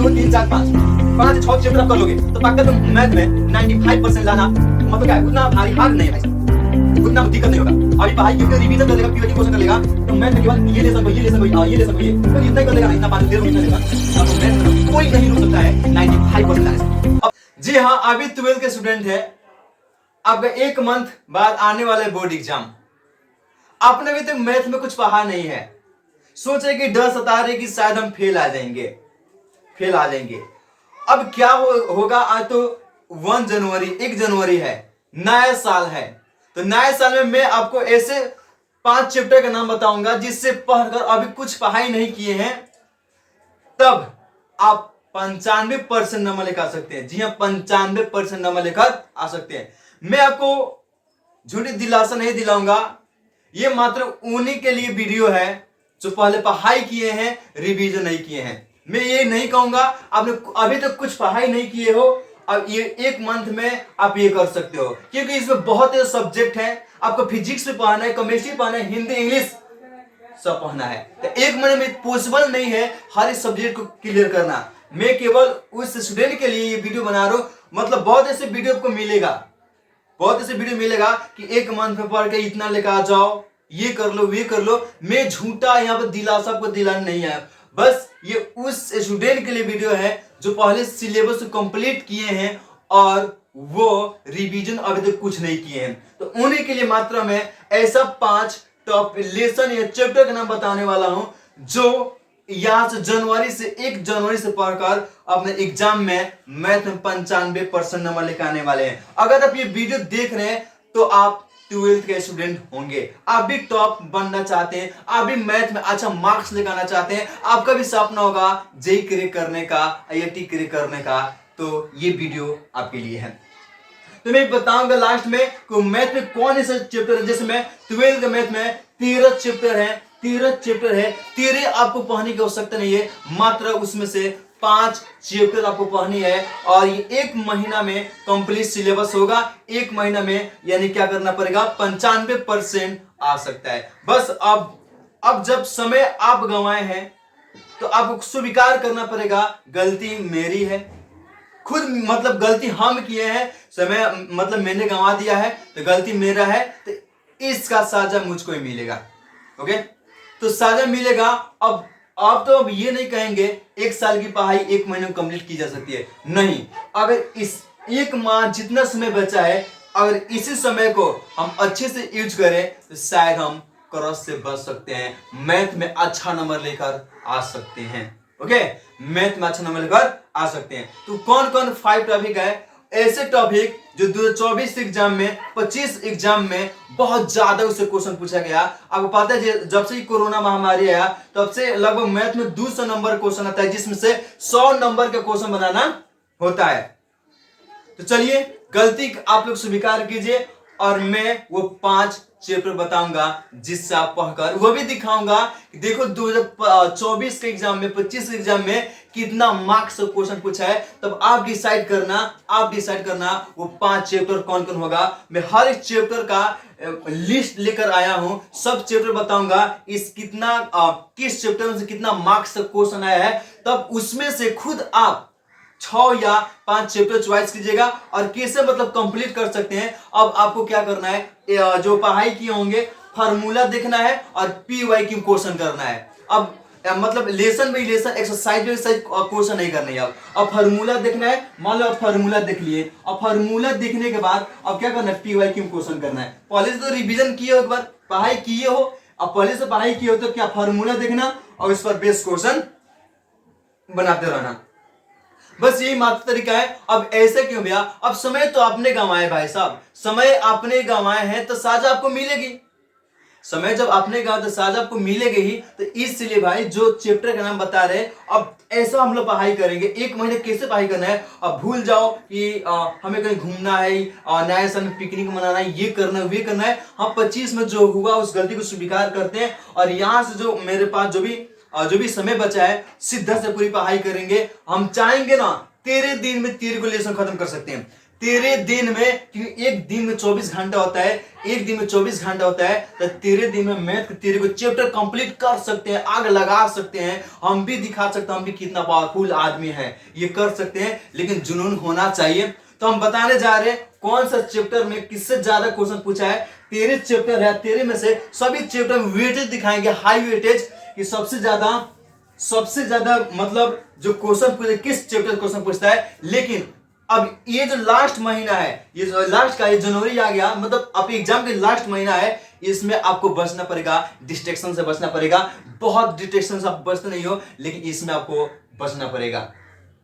2 3 4 5 5 6 chapter आप कर लोगे तो पक्का तुम मैथ में 95% लाना मतलब क्या है, उतना भारी हार्ड नहीं है भाई, उतना दिक्कत नहीं होगा। अभी भाई क्योंकि रिवीजन कर लेगा, पीओटी क्वेश्चन कर लेगा, तो मैथ में केवल ये लेसन को ये लेसन को ये लेसन को ये तो इतना ही कर लेगा, इतना 5 मिनट लेगा। अब मैथ में कोई नहीं रुक सकता है 95% लाने से। अब जी हाँ, अभी 12th के स्टूडेंट है, आपका 1 मंथ बाद आने वाले बोर्ड एग्जाम, आपने अभी तक मैथ में कुछ पढ़ा नहीं है, सोच रहे कि डर सता रहे कि शायद हम फेल आ जाएंगे। अब क्या होगा, आज तो 1 जनवरी है, नया साल है, तो नए साल में मैं आपको ऐसे 5 चैप्टर का नाम बताऊंगा जिससे पढ़कर अभी कुछ पढ़ाई नहीं किए हैं, तब आप 95% नंबर लेकर आ सकते हैं। जी हाँ, 95% नंबर लेकर आ सकते हैं। मैं आपको झूठी दिलासा नहीं दिलाऊंगा, ये मात्र उन्हीं के लिए वीडियो है जो पहले पढ़ाई किए हैं, रिवीजन नहीं किए हैं। मैं ये नहीं कहूंगा आपने अभी तक कुछ पढ़ाई नहीं किए हो, अब ये 1 मंथ में आप ये कर सकते हो, क्योंकि इसमें बहुत से सब्जेक्ट हैं। आपको फिजिक्स में पढ़ना है, केमिस्ट्री पढ़ना है, हिंदी इंग्लिश सब पढ़ना है, तो 1 महीने में पॉसिबल नहीं है हर एक सब्जेक्ट को क्लियर करना। मैं केवल उस स्टूडेंट के लिए ये वीडियो बना रहा हूं, मतलब बहुत ऐसे वीडियो आपको मिलेगा कि 1 मंथ में पढ़ के इतना लेकर आ जाओ, ये कर लो वे कर लो। मैं झूठा यहाँ पर दिलासा आपको दिलाने नहीं आया, बस ये उस स्टूडेंट के लिए वीडियो है जो पहले सिलेबस को कंप्लीट किए हैं और वो रिवीजन अभी तक कुछ नहीं किए हैं, तो उन्हीं के लिए मात्र मैं ऐसा 5 टॉप लेसन या चैप्टर का नाम बताने वाला हूं जो यहां से 1 जनवरी से पढ़कर अपने एग्जाम में मैथ में 95% नंबर लेकर आने वाले हैं। अगर आप ये वीडियो देख रहे हैं तो आप 12th के स्टूडेंट होंगे, आप भी टॉप बनना चाहते हैं, आप भी मैथ में अच्छा मार्क्स लेकर आना चाहते हैं, आपका भी सपना होगा जेई क्लियर करने का, आईआईटी क्लियर करने का, तो ये वीडियो आपके लिए है। तो मैं बताऊंगा लास्ट में कि मैथ में कौन ऐसा चैप्टर है, जैसे मैं 12th के मैथ में 13 चैप्टर है, 13 आपको पढ़ने की आवश्यकता नहीं है, मात्र उसमें से 5 चैप्टर आपको पढ़नी है और ये 1 महीना में कंप्लीट सिलेबस होगा। 1 महीना में यानी क्या करना पड़ेगा, 95% आ सकता है। बस अब जब समय आप गंवाए हैं तो आपको स्वीकार करना पड़ेगा गलती मेरी है, खुद मतलब गलती हम किए हैं, समय मतलब मैंने गंवा दिया है तो गलती मेरा है, तो इसका साजा मुझको ही मिलेगा। ओके, तो साजा मिलेगा। अब ये नहीं कहेंगे 1 साल की पढ़ाई 1 महीने में कंप्लीट की जा सकती है, नहीं। अगर इस 1 माह जितना समय बचा है, अगर इसी समय को हम अच्छे से यूज करें तो शायद हम क्रॉस से बच सकते हैं, मैथ में अच्छा नंबर लेकर आ सकते हैं। ओके, मैथ में अच्छा नंबर लेकर आ सकते हैं। तो कौन कौन 5 टॉपिक है, ऐसे टॉपिक जो 2024 एग्जाम में, 25 एग्जाम में बहुत ज्यादा उससे क्वेश्चन पूछा गया। आपको पता है जब से कोरोना महामारी आया तब से लगभग मैथ में 200 नंबर क्वेश्चन आता है, जिसमें से 100 नंबर का क्वेश्चन बनाना होता है। तो चलिए, गलती आप लोग स्वीकार कीजिए और मैं वो 5 चैप्टर बताऊंगा जिससे आप पढ़कर वो भी दिखाऊंगा कि देखो 2024 के एग्जाम में, 25 के एग्जाम में कितना मार्क्स क्वेश्चन पूछा है। तब आप डिसाइड करना वो 5 चैप्टर कौन कौन होगा। मैं हर एक चैप्टर का लिस्ट लेकर आया हूं, सब चैप्टर बताऊंगा किस चैप्टर में से कितना मार्क्स क्वेश्चन आया है। तब उसमें से खुद आप 6 या 5 चैप्टर चॉइस कीजिएगा और कैसे मतलब कंप्लीट कर सकते हैं। अब आपको क्या करना है, जो पढ़ाई किए होंगे फार्मूला देखना है और पीवाईक्यू क्वेश्चन करना है। अब मतलब lesson by lesson, exercise question नहीं करने हैं। अब फार्मूला देखना है, मान लो आप फार्मूला देख लिए, अब फार्मूला देखने के बाद अब क्या करना है, पीवाईक्यू क्वेश्चन करना है। पहले से तो रिवीजन किए हो, एक बार पढ़ाई किए हो, अब पहले से पढ़ाई किए हो तो क्या फार्मूला देखना और इस पर बेस्ड क्वेश्चन बनाते रहना, बस यही मात्र तरीका है। अब ऐसे क्यों भैया, अब समय तो आपने गंवाए भाई साहब, समय आपने गंवाए हैं तो साजा आपको मिलेगी। समय जब आपने गंवाया तो साजा आपको मिलेगी ही। तो इसलिए भाई जो चैप्टर का नाम बता रहे, अब ऐसा हम लोग पढ़ाई करेंगे। 1 महीने कैसे पढ़ाई करना है, अब भूल जाओ कि हमें कहीं घूमना है, नए साल में पिकनिक मनाना है, ये करना है वे करना है। हम 25 में जो हुआ उस गलती को स्वीकार करते हैं और यहां से जो मेरे पास जो भी समय बचा है, सीधा से पूरी पढ़ाई करेंगे। हम चाहेंगे ना 13 दिन में 13 को लेसन खत्म कर सकते हैं। तेरे दिन में, क्योंकि एक दिन में 24 घंटा होता है, एक दिन में 24 घंटा होता है, तो तेरे दिन में मैथ तेरे को चैप्टर कंप्लीट कर सकते हैं, आग लगा सकते हैं, हम भी दिखा सकते हैं हम भी कितना पावरफुल आदमी है, ये कर सकते हैं, लेकिन जुनून होना चाहिए। तो हम बताने जा रहे हैं कौन सा चैप्टर में किससे ज्यादा क्वेश्चन पूछा है। तेरे चैप्टर है, तेरे में से सभी चैप्टर में वेटेज दिखाएंगे, हाई वेटेज, कि सबसे ज्यादा मतलब जो क्वेश्चन पूछे किस चैप्टर क्वेश्चन पूछता है। लेकिन अब ये जो लास्ट महीना है, ये जो लास्ट का, ये जनवरी आ गया, मतलब अब एग्जाम के लास्ट महीना है, इसमें आपको बचना पड़ेगा, डिस्ट्रैक्शन से बचना पड़ेगा। बहुत डिस्ट्रैक्शन से आप बचते नहीं हो, लेकिन इसमें आपको बचना पड़ेगा।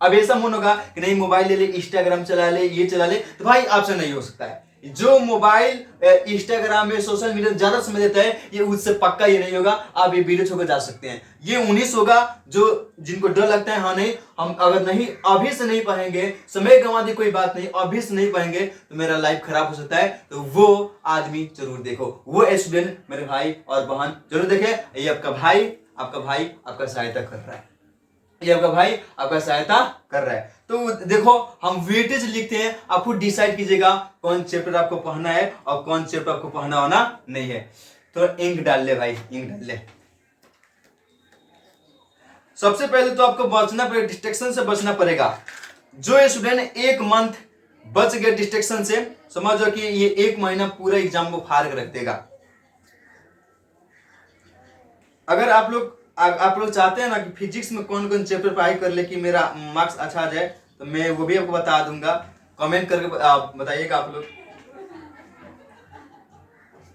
अब ऐसा मन होगा कि नहीं मोबाइल ले ले, इंस्टाग्राम चला ले, ये चला ले, तो भाई आपसे नहीं हो सकता है। जो मोबाइल इंस्टाग्राम में सोशल मीडिया ज्यादा समय देता है, ये उससे पक्का ये नहीं होगा। आप ये वीडियो छोड़कर जा सकते हैं। ये 19 होगा जो जिनको डर लगता है, हाँ नहीं हम अगर नहीं अभी से नहीं पढ़ेंगे, समय गंवा दी कोई बात नहीं, अभी से नहीं पढ़ेंगे तो मेरा लाइफ खराब हो सकता है, तो वो आदमी जरूर देखो, वो स्टूडेंट मेरे भाई और बहन जरूर देखे। ये आपका भाई आपका सहायता कर रहा है, ये आपका भाई आपका सहायता कर रहा है। तो देखो हम वेटेज लिखते हैं, आप खुद डिसाइड कीजिएगा कौन चैप्टर आपको पढ़ना है और कौन चैप्टर आपको पढ़ना होना नहीं है। तो इंक डाल ले भाई, इंक डाल ले। सबसे पहले तो आपको बचना पड़ेगा, डिस्ट्रैक्शन से बचना पड़ेगा। जो स्टूडेंट एक मंथ बच गए डिस्ट्रैक्शन से, समझो कि ये एक महीना पूरा एग्जाम को फाड़ के रख देगा। अगर आप लोग चाहते हैं ना कि फिजिक्स में कौन कौन चैप्टर पढ़ाई कर ले कि मेरा मार्क्स अच्छा आ जाए, तो मैं वो भी आपको बता दूंगा। कमेंट करके बताइएगा आप लोग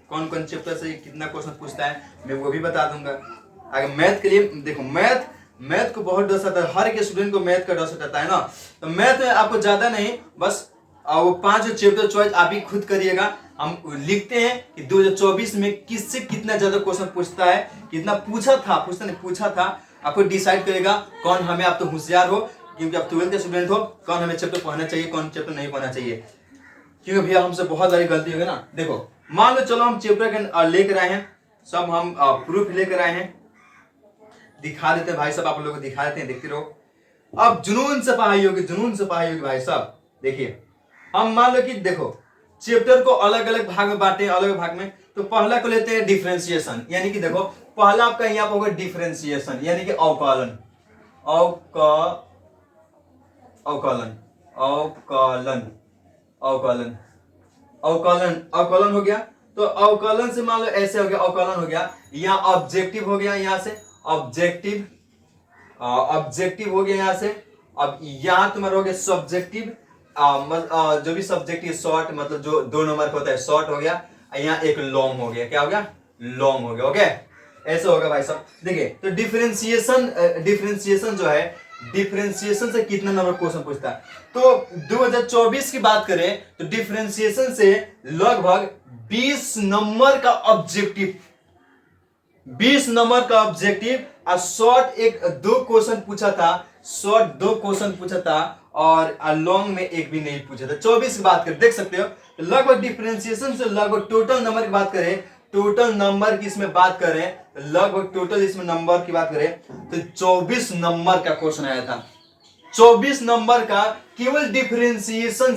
कौन कौन चैप्टर से कितना क्वेश्चन पूछता है, मैं वो भी बता दूंगा। अगर मैथ के लिए देखो, मैथ को बहुत डर सताता है, हर एक स्टूडेंट को मैथ का डर सताता है ना। तो मैथ में आपको ज्यादा नहीं, बस वो 5 चैप्टर चॉइस आप ही खुद करिएगा। हम लिखते हैं कि 2024 में किससे कितना ज्यादा क्वेश्चन पूछता है, कितना पूछा था। आपको डिसाइड करेगा कौन हमें, आप तो होशियार हो क्योंकि आप 12th के स्टूडेंट हो, कौन हमें चैप्टर पढ़ना चाहिए, कौन चैप्टर नहीं पढ़ना चाहिए। क्योंकि भैया हमसे बहुत सारी गलती हो गई ना। देखो मान लो चलो हम चैप्टर के लेकर आए हैं, सब हम प्रूफ लेकर आए हैं, दिखा देते हैं भाई साहब, आप लोगों को दिखा देते हैं, देखते रहो। अब जुनून से पढ़ाई होगी भाई साहब। देखिए हम मान लो कि देखो चैप्टर को अलग अलग भाग में बांटे, अलग भाग में। तो पहला को लेते हैं डिफरेंशिएशन, यानी कि देखो पहला आपका यहाँ पर होगा डिफरेंशिएशन, यानी कि अवकलन हो गया। तो अवकलन से मान लो ऐसे हो गया, अवकलन हो गया, यहाँ ऑब्जेक्टिव हो गया, यहाँ से ऑब्जेक्टिव हो गया यहाँ से। अब यहाँ तुम्हारा हो गया सब्जेक्टिव, जो भी सब्जेक्टिव शॉर्ट, मतलब जो 2 नंबर का होता है शॉर्ट हो गया। यहाँ एक लॉन्ग हो गया, क्या हो गया, लॉन्ग हो गया। ओके ऐसे होगा भाई साहब। देखिए तो डिफरेंशिएशन जो है, डिफरेंशिएशन से कितना नंबर क्वेश्चन पूछता है। तो 2024 की बात करें तो डिफरेंशिएशन से लगभग 20 नंबर का ऑब्जेक्टिव, 20 नंबर का ऑब्जेक्टिव और शॉर्ट 2 क्वेश्चन पूछा था, और लॉन्ग में एक भी नहीं पूछा था। 24 की बात करें, देख सकते हो लगभग डिफरेंशिएशन से लगभग टोटल नंबर की बात करें, टोटल नंबर की इसमें बात करें, लगभग टोटल इसमें नंबर की बात करें तो 24 नंबर का क्वेश्चन आया था। 24 नंबर का केवल डिफरेंशिएशन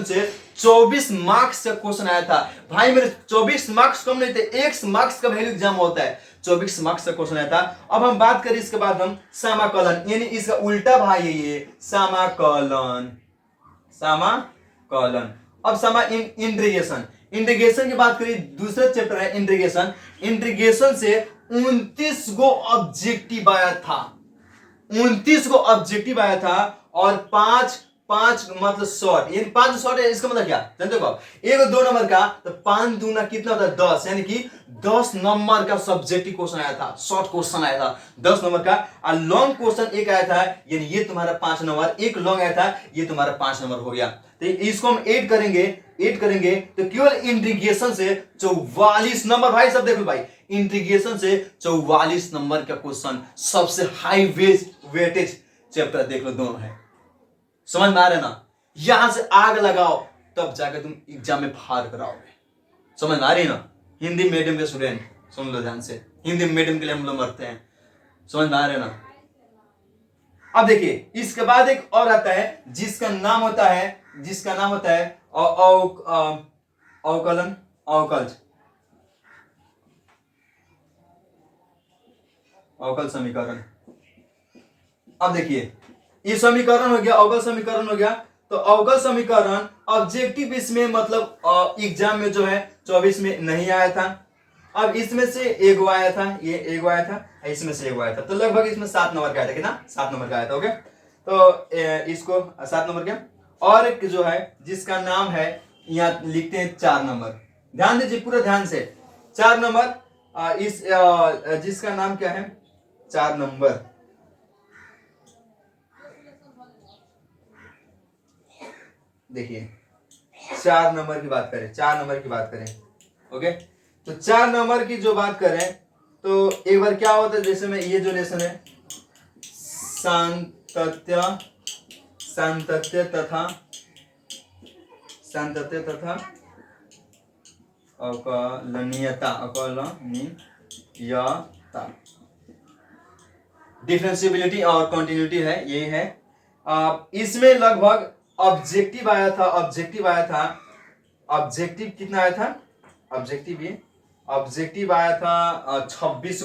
से 24 मार्क्स का क्वेश्चन आया था। भाई मेरे 24 मार्क्स कम नहीं थे, 1 मार्क्स का वैल्यू एग्जाम होता है, 24 मार्क्स का क्वेश्चन आया था। अब हम बात करें इसके बाद हम समाकलन, यानी इसका उल्टा भाई है ये समाकलन। अब इंटीग्रेशन की बात करें, दूसरा चैप्टर है इंटीग्रेशन से 29 गो ऑब्जेक्टिव आया था, और 5 मतलब शॉर्ट, यानी 5 शॉर्ट है। इसका मतलब क्या जानते हो आप, 1-2 नंबर का, तो 5 दूना कितना होता है 10, यानी कि 10 नंबर का सब्जेक्टिव क्वेश्चन आया था, शॉर्ट क्वेश्चन आया था 10 नंबर का। और लॉन्ग क्वेश्चन एक आया था, यानी ये तुम्हारा 5 नंबर, एक लॉन्ग आया था, ये तुम्हारा 5 नंबर हो गया। तो इसको हम ऐड करेंगे तो केवल इंटीग्रेशन से 44 नंबर, भाई सब देखो भाई, इंटीग्रेशन से 44 नंबर का क्वेश्चन, सबसे हाई वेटेज चैप्टर देख लो, दोनों है। समझ में आ रहा है ना, यहां से आग लगाओ तब जाकर तुम एग्जाम में फाड़ कराओगे। समझ में आ रही है ना। हिंदी मीडियम के स्टूडेंट सुन लो ध्यान से, हिंदी मीडियम के लिए हम लोग मरते हैं। समझ में आ रहे ना। अब देखिए इसके बाद एक और आता है जिसका नाम होता है अवकलन अवकल अवकल समीकरण। अब देखिए ये समीकरण हो गया, अवकल समीकरण हो गया। तो अवकल समीकरण ऑब्जेक्टिव इसमें मतलब एग्जाम में जो है 24 में नहीं आया था। अब इसमें से एगो आया था, ये एगो आया था, इसमें से एगो आया था, तो लगभग इसमें 7 नंबर का आया था। कितना? 7 नंबर का आया था। ओके, तो इसको 7 नंबर का। और एक जो है जिसका नाम है, यहाँ लिखते हैं 4 नंबर। ध्यान दीजिए पूरा ध्यान से, 4 नंबर जिसका नाम क्या है, 4 नंबर। देखिए 4 नंबर की बात करें, 4 नंबर की बात करें। ओके, तो 4 नंबर की जो बात करें तो एक बार क्या होता है, जैसे में ये जो लेसन है सांतत्य तथा अवकलनीयता डिफरेंशियबिलिटी और कंटिन्यूटी है, ये है। इसमें लगभग ऑब्जेक्टिव आया था, ऑब्जेक्टिव कितना आया था, ऑब्जेक्टिव आया था 26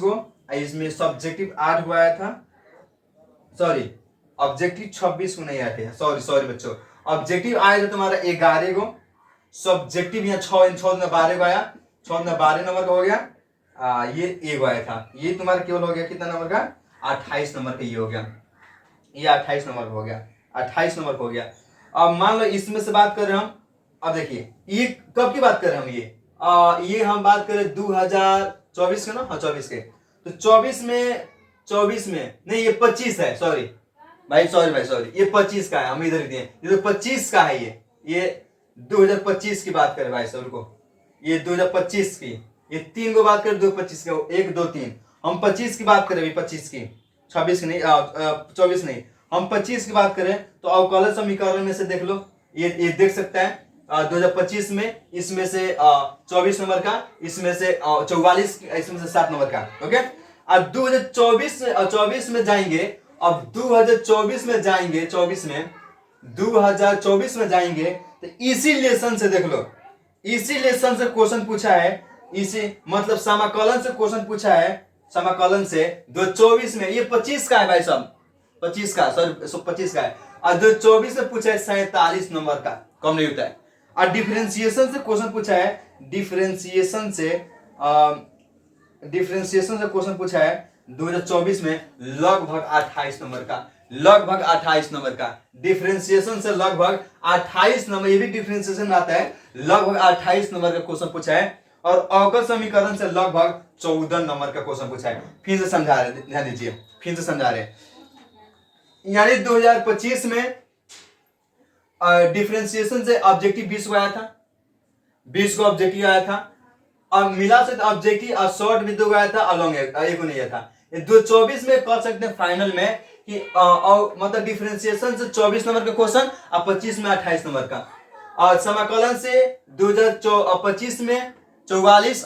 गो। इसमें सब्जेक्टिव 8 गो आया था। सॉरी, ऑब्जेक्टिव 26 को नहीं आए थे, सॉरी बच्चों। ऑब्जेक्टिव आया था तुम्हारा 11 गो, सब्जेक्टिव यहाँ 6 12 को आया, 6 12 नंबर का हो गया। ये एगो आया था, ये तुम्हारा केवल हो गया कितना नंबर का, 28 नंबर का ये हो गया, ये 28 नंबर का हो गया, 28 नंबर का हो गया। अब मान लो इसमें से बात कर रहे हम, अब देखिए ये कब की बात कर रहे हम, ये हम बात करें 2024 के ना, हाँ 24 के। तो 24 में नहीं, ये 25 है, सॉरी भाई, ये 25 का है, हम इधर दिए, ये तो 25 का है, ये 2025 की बात करें भाई साहब को, ये 2025 की, ये 3 को बात करें 2025 का, 1 2 3, हम 25 की बात करें अभी, 25 की, 26 की नहीं, 24 नहीं, हम 25 की बात करें तो अवकलन समीकरण में से देख लो, ये देख सकता है 2025 में, इसमें से 24 नंबर का, इसमें से 44, इसमें से 7 नंबर का। ओके, अब 2024 में जाएंगे, अब 2024 में जाएंगे, 2024 में जाएंगे तो इसी लेसन से देख लो, इसी लेसन से क्वेश्चन पूछा है, इसी मतलब समाकलन से क्वेश्चन पूछा है, समाकलन से 2024 में, ये 25 का है भाई साहब, 25 का, सॉरी 25 का है, और 2024 में पूछा है 47 नंबर का, कम नहीं होता है। और डिफरेंशिएशन से क्वेश्चन पूछा है, डिफरेंशिएशन से क्वेश्चन पूछा है 2024 में लगभग 28 नंबर का, लगभग 28 नंबर का, डिफरेंशिएशन से लगभग 28 नंबर, ये भी डिफरेंशिएशन आता है, लगभग 28 नंबर का क्वेश्चन पूछा है। और अवकल समीकरण से लगभग 14 नंबर का क्वेश्चन पूछा है। फिर से समझा रहे, ध्यान दीजिए, फिर से समझा रहे, यानी 2025 में डिफरेंशिएशन से ऑब्जेक्टिव 20 को आया था, 20 को ऑब्जेक्टिव आया था, और मिला से ऑब्जेक्टिव और शॉर्ट भी 2 आया था, और लॉन्ग एक को नहीं आया था। 2024 में कह सकते हैं फाइनल में कि मतलब डिफरेंशिएशन से 24 नंबर का क्वेश्चन और 25 में 28 नंबर का, और समाकलन से 2025 में 44,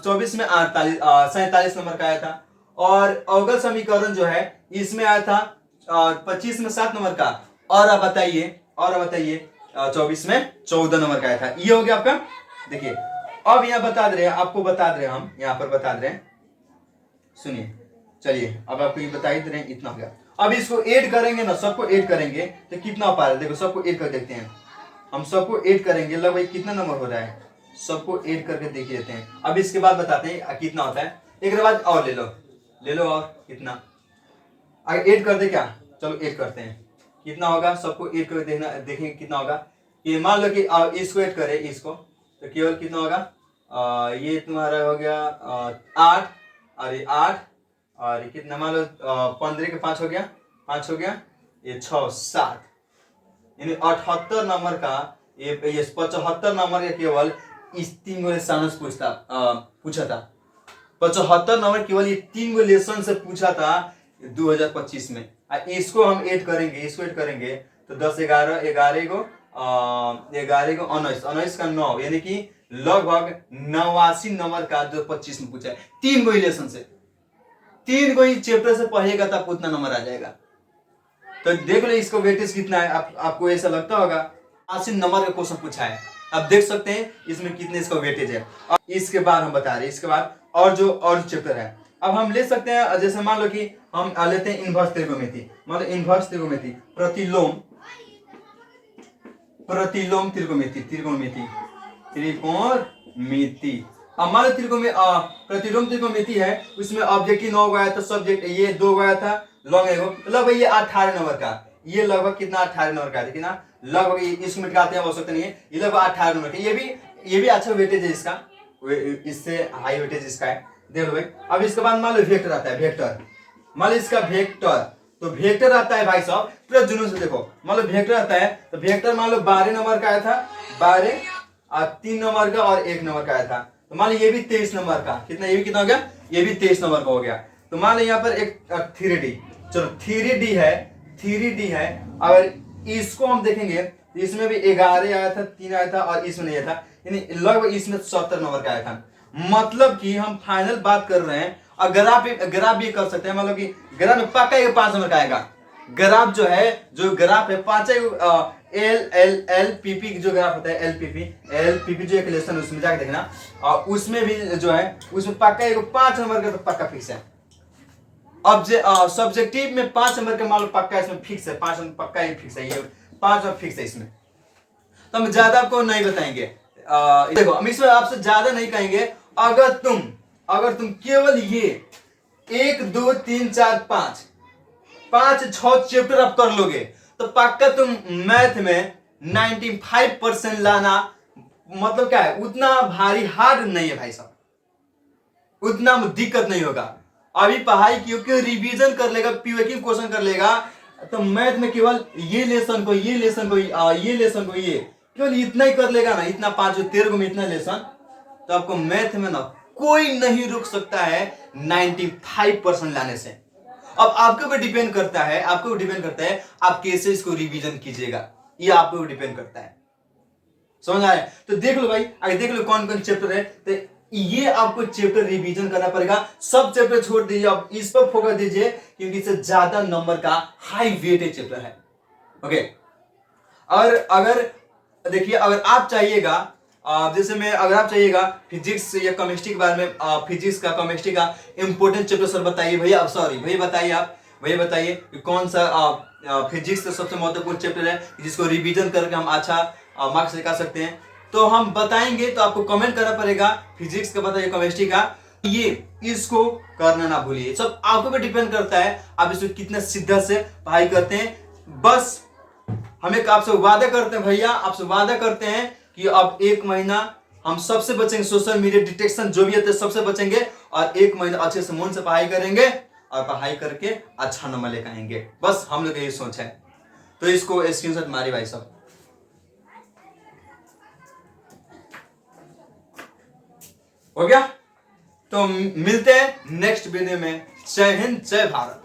24 में 47 नंबर का आया था। और अवकल समीकरण जो है इसमें आया था 25 में 7 नंबर का, और अब बताइए 24 में 14 नंबर का आया था। ये हो गया आपका। देखिए अब यहाँ बता दे रहे हैं, आपको बता दे रहे हैं, हम यहाँ पर बता दे रहे हैं, सुनिए, चलिए अब आपको ये बता ही दे रहे हैं, इतना हो गया। अब इसको ऐड करेंगे ना, सबको ऐड करेंगे तो कितना पा रहा है, देखो सबको ऐड कर देखते हैं, हम सबको ऐड करेंगे, लगभग कितना नंबर हो रहा है, सबको ऐड करके देख लेते हैं। अब इसके बाद बताते हैं कितना होता है, एक बाद और ले लो और कितना, अगर ऐड कर दे क्या, चलो ऐड करते हैं, कितना होगा, सबको ऐड करके देखना, देखेंगे कितना होगा। ये मान लो कि इसको ऐड करें, इसको तो केवल कितना होगा, ये तुम्हारा हो गया 8, और ये 8, और ये कितना, मान लो 15 के 5 हो गया, 5 हो गया, ये 6 7, यानी 78 नंबर का, ये 75 नंबर का केवल इस 3 गो लेसन से पूछा था, 75 नंबर केवल ये 3 गो लेसन से पूछा था 2025 में। इसको हम ऐड करेंगे, तो 10 11 11 को 19 का 9, यानी कि लगभग 89 नंबर का 2025 में पूछा है, 3 गो लेसन से, 3 को ही चैप्टर से पढ़ेगा तब उतना नंबर आ जाएगा। तो देख लो इसका वेटेज कितना है, आपको ऐसा लगता होगा 80 नंबर का क्वेश्चन पूछा है। आप देख सकते हैं इसमें कितने इसका वेटेज है। और इसके बाद हम बता रहे हैं, इसके बाद और जो चैप्टर है अब हम ले सकते हैं। जैसे मान लो कि हम लेते हैं इनवर्स त्रिकोणमिति। मान लो इनवर्स त्रिकोणमिति, प्रतिलोम त्रिकोणमिति, अब मान लो प्रतिलोम त्रिकोणमिति है, उसमें ऑब्जेक्टिव 9 गया था, सब्जेक्ट ये 2 गया था, लॉन्ग लगभग ये 18 नंबर का, ये लगभग कितना 18 नंबर का है कितना, लगभग इसको मिटाते हैं आवश्यकता नहीं है, ये लगभग 18 नंबर का। ये भी अच्छा वेटेज है इसका, इससे हाई वेटेज इसका है। देख लो भाई। अब इसके बाद मान लो वेक्टर आता है, वेक्टर मान लो इसका वेक्टर, तो वेक्टर आता है भाई साहब पूरा जुनून से देखो। मान लो वेक्टर आता है तो वेक्टर मान लो 12 नंबर का आया था, 12 और 3 नंबर का और 1 नंबर का आया था। तो मान लो ये भी 23 नंबर का, कितना ये भी कितना हो गया, ये भी 23 नंबर का हो गया। तो मान लो यहाँ पर एक 3D, चलो 3D है। अगर इसको हम देखेंगे तो इसमें भी 11 आया था, 3 आया था और इसमें नहीं आया था, यानी लगभग इसमें 70 नंबर का आया था। मतलब कि हम फाइनल बात कर रहे हैं। और ग्राफ भी कर सकते हैं, मतलब कि ग्राफ में पक्का 5 नंबर का आएगा। ग्राफ जो है, जो ग्राफ है 5 LPP जो ग्राफ होता है, LPP जो एक लेसन है उसमें जाके देखना, और उसमें भी जो है उसमें पक्का 5 नंबर का तो पक्का फिक्स है। अब सब्जेक्टिव में 5 नंबर का मान लो पक्का इसमें फिक्स है, 5 नंबर पक्का ही फिक्स है, ये 5 नंबर फिक्स है इसमें। तो हम ज्यादा आपको नहीं बताएंगे। देखो हम इसमें आपसे ज्यादा नहीं कहेंगे। अगर तुम केवल ये 1 2 3 4 5 6 चैप्टर आप कर लोगे तो पक्का तुम मैथ में 95% लाना, मतलब क्या है, उतना भारी हार्ड नहीं है भाई साहब, उतना दिक्कत नहीं होगा। अभी पढ़ाई क्योंकि रिवीजन कर लेगा, पीओक्यू क्वेश्चन कर लेगा, तो मैथ में केवल ये लेसन को ये केवल इतना ही कर लेगा ना, इतना 5 13 में इतना लेसन, तो आपको मैथ में ना कोई नहीं रुक सकता है 95% लाने से। अब आपके ऊपर डिपेंड करता है, आप कैसे इसको रिवीजन कीजिएगा, ये आपके ऊपर डिपेंड करता है। समझ आए? तो देख लो भाई, आगे देख लो कौन कौन चैप्टर है। तो ये आपको चैप्टर रिवीजन करना पड़ेगा, सब चैप्टर छोड़ दीजिए, आप इस पर फोकस दीजिए क्योंकि इससे ज्यादा नंबर का हाई वेटेज चैप्टर है। ओके। और अगर देखिए, अगर आप चाहिएगा अगर आप चाहिएगा फिजिक्स या केमिस्ट्री के बारे में, फिजिक्स का केमिस्ट्री का इंपॉर्टेंट चैप्टर सर बताइए भैया, भैया बताइए कि कौन सा फिजिक्स का सबसे महत्वपूर्ण चैप्टर है जिसको रिवीजन करके हम अच्छा मार्क्स निकाल सकते हैं। तो हम बताएंगे, तो आपको कमेंट करना पड़ेगा, फिजिक्स का बताइए, केमिस्ट्री का, ये इसको करना ना भूलिए। सब आपके ऊपर डिपेंड करता है आप इसको कितने शिद्दत से पढ़ाई करते हैं। बस हम एक आपसे वादा करते हैं भैया, आपसे वादा करते हैं कि अब 1 महीना हम सबसे बचेंगे, सोशल मीडिया डिटेक्शन जो भी है सबसे बचेंगे, और 1 महीना अच्छे से मन से पढ़ाई करेंगे और पढ़ाई करके अच्छा नंबर लेकर आएंगे। बस हम लोग यही सोच है। तो इसको स्क्रीनशॉट मारिए भाई साहब। हो गया? तो मिलते हैं नेक्स्ट वीडियो में। जय हिंद, जय भारत।